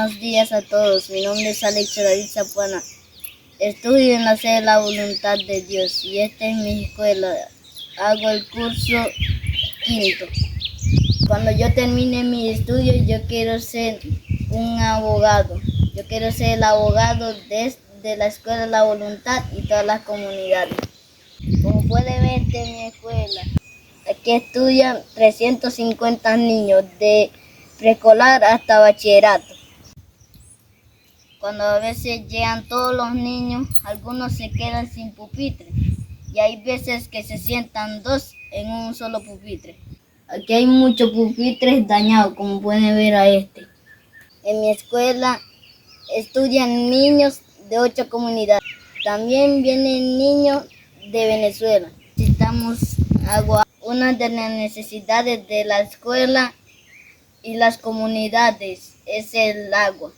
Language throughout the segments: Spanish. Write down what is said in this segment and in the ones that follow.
Buenos días a todos. Mi nombre es Alex David Zapuana. Estudio en la sede de la voluntad de Dios y esta es mi escuela. Hago el curso quinto. Cuando yo termine mi estudio, yo quiero ser un abogado. Yo quiero ser el abogado de la escuela de la voluntad y todas las comunidades. Como puede ver de mi escuela, aquí estudian 350 niños de preescolar hasta bachillerato. Cuando a veces llegan todos los niños, algunos se quedan sin pupitre y hay veces que se sientan dos en un solo pupitre. Aquí hay muchos pupitres dañados, como pueden ver a este. En mi escuela estudian niños de 8 comunidades. También vienen niños de Venezuela. Necesitamos agua. Una de las necesidades de la escuela y las comunidades es el agua.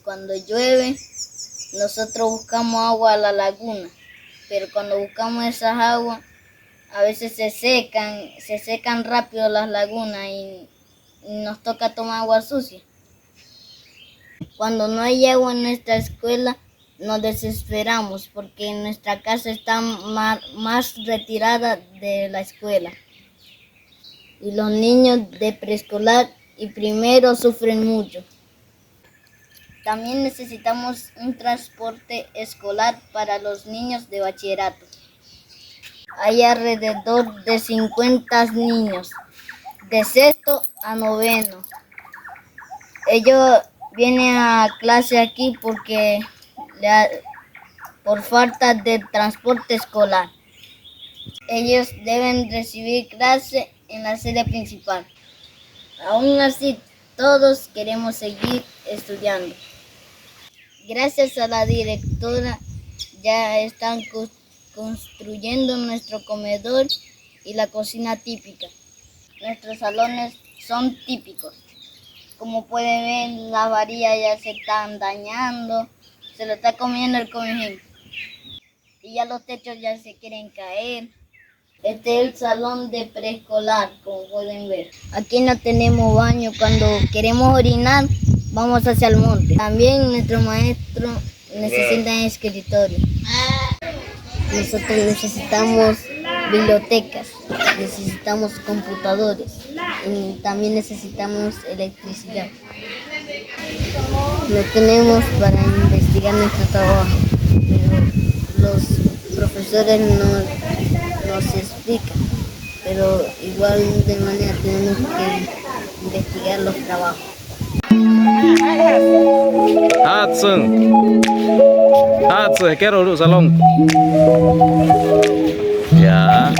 Cuando llueve, nosotros buscamos agua a la laguna, pero cuando buscamos esas aguas, a veces se secan rápido las lagunas y nos toca tomar agua sucia. Cuando no hay agua en nuestra escuela, nos desesperamos porque nuestra casa está más retirada de la escuela. Y los niños de preescolar y primero sufren mucho. También necesitamos un transporte escolar para los niños de bachillerato. Hay alrededor de 50 niños, de sexto a noveno. Ellos vienen a clase aquí por falta de transporte escolar. Ellos deben recibir clase en la sede principal. Aún así, todos queremos seguir estudiando. Gracias a la directora, ya están construyendo nuestro comedor y la cocina típica. Nuestros salones son típicos. Como pueden ver, las varillas ya se están dañando, se lo está comiendo el conejín. Y ya los techos ya se quieren caer. Este es el salón de preescolar, como pueden ver. Aquí no tenemos baño. Cuando queremos orinar, vamos hacia el monte. También nuestros maestros necesitan escritorio. Nosotros necesitamos bibliotecas, necesitamos computadores y también necesitamos electricidad. Lo tenemos para investigar nuestro trabajo, pero los profesores nos explican, pero igual de manera tenemos que investigar los trabajos. Quero duduk salong. Ya.